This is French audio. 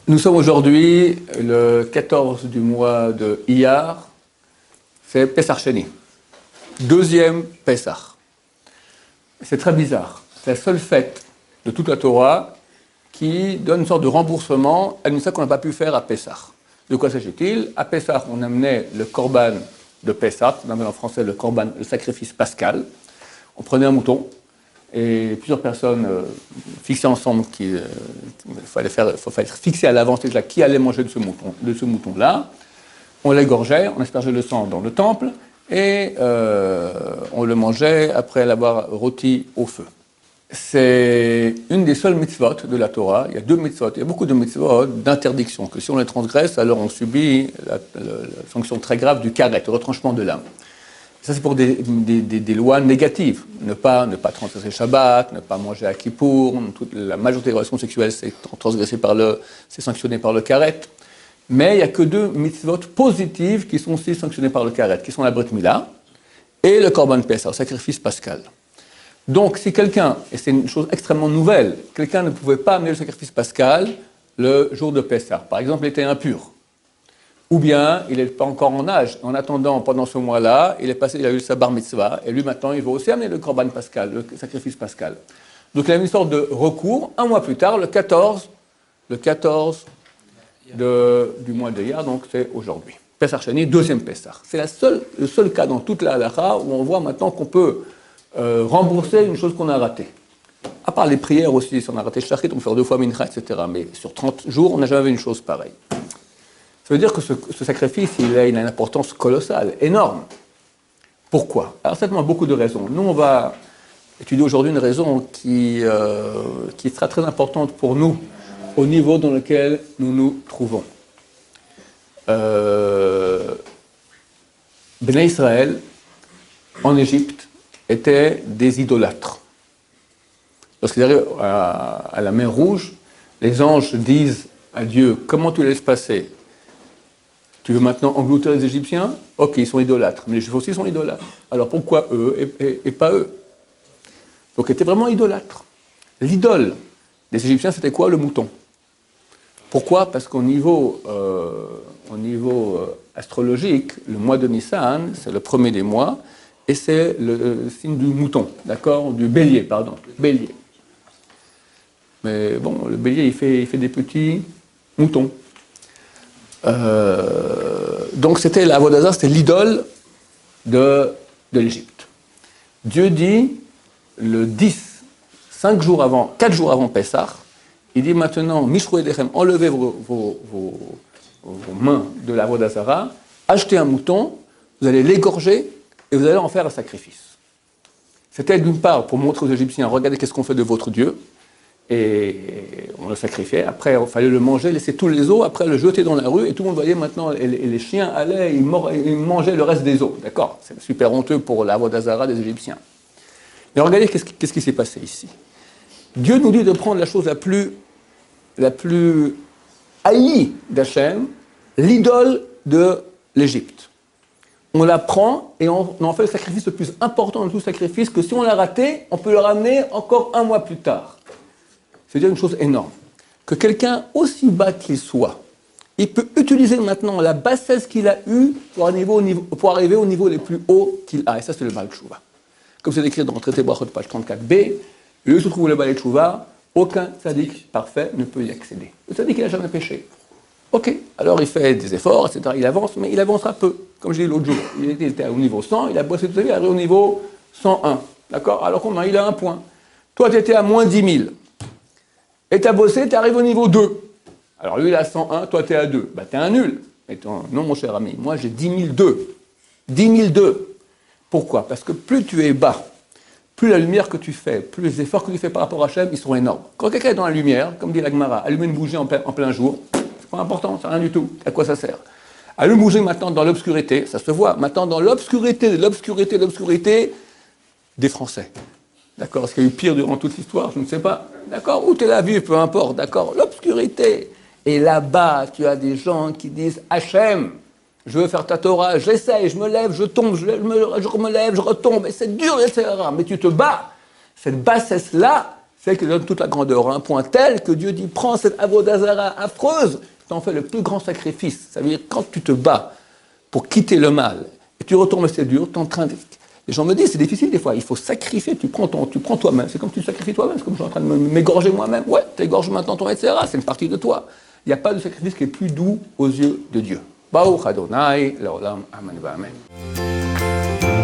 Nous sommes aujourd'hui le 14 du mois de Iyar, c'est Pessah Sheni, deuxième Pessah. C'est très bizarre, c'est la seule fête de toute la Torah qui donne une sorte de remboursement à une fête qu'on n'a pas pu faire à Pessah. De quoi s'agit-il? À Pessah, on amenait le korban de Pessah, on appelle en français le korban, le sacrifice pascal. On prenait un mouton et plusieurs personnes fixées ensemble il fallait fixer à l'avance déjà qui allait manger de ce mouton-là. On l'égorgeait, on aspergeait le sang dans le temple et on le mangeait après l'avoir rôti au feu. C'est une des seules mitzvot de la Torah. Il y a deux mitzvot, il y a beaucoup de mitzvot d'interdiction, que si on les transgresse, alors on subit la sanction très grave du karet, le retranchement de l'âme. Ça, c'est pour des lois négatives. Ne pas transgresser Shabbat, ne pas manger à Kippour, la majorité des relations sexuelles, c'est sanctionné par le karet. Mais il n'y a que deux mitzvot positives qui sont aussi sanctionnées par le karet, qui sont la Brit Mila et le Korban Pessah, le sacrifice pascal. Donc, si quelqu'un, et c'est une chose extrêmement nouvelle, quelqu'un ne pouvait pas amener le sacrifice pascal le jour de Pessah. Par exemple, il était impur. Ou bien, il n'est pas encore en âge. En attendant, pendant ce mois-là, il a eu sa bar mitzvah, et lui, maintenant, il va aussi amener le korban pascal, le sacrifice pascal. Donc, il a une sorte de recours. Un mois plus tard, le 14 du mois de Iyar, donc c'est aujourd'hui. Pessah Sheni, deuxième Pessah. C'est le seul cas dans toute la halakha où on voit maintenant qu'on peut rembourser une chose qu'on a ratée. À part les prières aussi, si on a raté Shachrit, on peut faire 2 fois Mincha, etc. Mais sur 30 jours, on n'a jamais vu une chose pareille. Ça veut dire que ce sacrifice, il a une importance colossale, énorme. Pourquoi? Alors, certainement, beaucoup de raisons. Nous, on va étudier aujourd'hui une raison qui sera très importante pour nous, au niveau dans lequel nous nous trouvons. Béné Israël, en Égypte, étaient des idolâtres. Lorsqu'ils arrivent à la mer Rouge, les anges disent à Dieu, comment tu laisses passer? Tu veux maintenant engloutir les Égyptiens? Ok, ils sont idolâtres, mais les Juifs aussi sont idolâtres. Alors pourquoi eux et pas eux? Donc ils étaient vraiment idolâtres. L'idole des Égyptiens, c'était quoi? Le mouton. Pourquoi? Parce qu'au niveau astrologique, le mois de Nissan, c'est le premier des mois, et c'est le signe du mouton, d'accord? Du bélier, pardon. Bélier. Mais bon, le bélier, il fait des petits moutons. Donc c'était la Avodah, c'était l'idole de l'Égypte. Dieu dit, le 10, 4 jours avant Pessah, il dit maintenant, Mishru Edechem, enlevez vos mains de la Avodah Zara, achetez un mouton, vous allez l'égorger et vous allez en faire un sacrifice. C'était d'une part pour montrer aux Égyptiens, regardez qu'est-ce qu'on fait de votre Dieu, et on le sacrifiait, après il fallait le manger, laisser tous les os, après le jeter dans la rue, et tout le monde voyait maintenant, et les chiens allaient, ils mangeaient le reste des os, d'accord? C'est super honteux pour la Avodah Zara des Égyptiens. Mais regardez qu'est-ce qui s'est passé ici. Dieu nous dit de prendre la chose la plus haïe d'Hachem, l'idole de l'Égypte. On la prend et on en fait le sacrifice le plus important de tout sacrifice, que si on l'a raté, on peut le ramener encore 1 mois plus tard. C'est-à-dire une chose énorme. Que quelqu'un, aussi bas qu'il soit, il peut utiliser maintenant la bassesse qu'il a eue pour arriver au niveau les plus hauts qu'il a. Et ça, c'est le Baal Tshuva. Comme c'est écrit dans le traité Brachot, page 34b, lieu où se trouve le Baal Tshuva, aucun tzaddik parfait ne peut y accéder. Le tzaddik, il n'a jamais péché. Ok, alors il fait des efforts, etc. Il avance, mais il avancera peu. Comme je l'ai dit l'autre jour, il était au niveau 100, il a bossé toute sa vie, il est arrivé au niveau 101. D'accord? Alors combien? Il a 1 point. Toi, tu étais à moins 10 000. Et tu as bossé, tu arrives au niveau 2. Alors lui, il a 101, toi, tu es à 2. Bah, tu es un nul. Non, mon cher ami, moi, j'ai 10 002. 10 002. Pourquoi? Parce que plus tu es bas, plus la lumière que tu fais, plus les efforts que tu fais par rapport à Hachem, ils sont énormes. Quand quelqu'un est dans la lumière, comme dit la Gemara, allumer une bougie en plein jour, c'est pas important, c'est rien du tout. À quoi ça sert? Allumer une bougie maintenant dans l'obscurité, ça se voit. Maintenant, dans l'obscurité des Français. D'accord? Est-ce qu'il y a eu pire durant toute l'histoire? Je ne sais pas. D'accord? Où tu l'as vu, peu importe. D'accord? L'obscurité. Et là-bas, tu as des gens qui disent Hachem, je veux faire ta Torah, j'essaye, je me lève, je tombe, je me lève, je retombe, et c'est dur, etc. Mais tu te bats. Cette bassesse-là, celle qui donne toute la grandeur, à un point tel que Dieu dit, prends cette avodazara affreuse, t'en fais le plus grand sacrifice. Ça veut dire, quand tu te bats pour quitter le mal, et tu retournes c'est dur, t'es en train de... Les gens me disent, c'est difficile des fois, il faut sacrifier, tu prends toi-même, c'est comme tu sacrifies toi-même, c'est comme je suis en train de m'égorger moi-même, ouais, t'égorges maintenant ton etc., c'est une partie de toi. Il n'y a pas de sacrifice qui est plus doux aux yeux de Dieu. Baruch Adonai, Leolam, Amen, Amen.